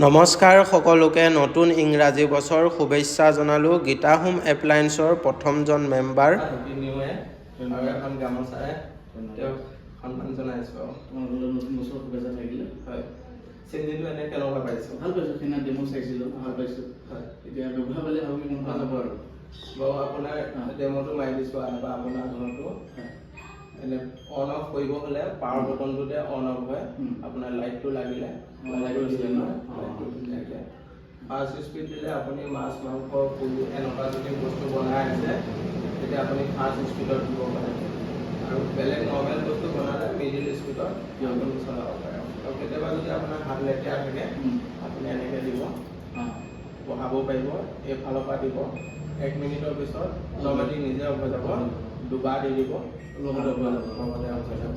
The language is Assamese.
নমস্কাৰ সকলোকে নতুন ইংৰাজী বছৰ শুভেচ্ছা জনালোঁ। গীতা হোম এপ্লায়েন্সৰ প্ৰথমজন মেম্বাৰ এখন গামোচাৰে তেওঁক সন্মান জনাইছোঁ। তোমালোকৰ নতুন বছৰ শুভেচ্ছা থাকিলে। হয়, চিন্তিটো এনে কেনেকুৱা পাইছোঁ? ভাল পাইছোঁ, সেইদিনা ডেমো চাইছিলোঁ, ভাল পাইছোঁ। হয়, এতিয়া ব্যৱহাৰ পালে আৰু মন ভাল যাব আৰু বাৰু আপোনাৰ ডেমোটো মাৰি দিছোঁ বা আপোনাৰ ঘৰটো এনে অন অফ কৰিব হ'লে পাৱাৰ বটনটোতে অন অফ হয়। আপোনাৰ লাইটটো লাগিলে ফাৰ্ষ্ট স্পীড দিলে আপুনি মাছ মাংস পুৰি এনেকুৱা যদি বস্তু বনাই আছে তেতিয়া আপুনি ফাৰ্ষ্ট স্পীডত দিব পাৰে, আৰু বেলেগ নৰ্মেল বস্তু বনালে মিডিল স্পীডত আপুনি চলাব পাৰে। আৰু কেতিয়াবা যদি আপোনাৰ হাত লেতেৰা থাকে আপুনি এনেকৈ দিব, বহাব পাৰিব, এইফালৰ পৰা দিব। 1 মিনিটৰ পিছত অট'মেটিক নিজে অফ হৈ যাব, দুবাৰ দি দিব, লগতে অফ হৈ যাব।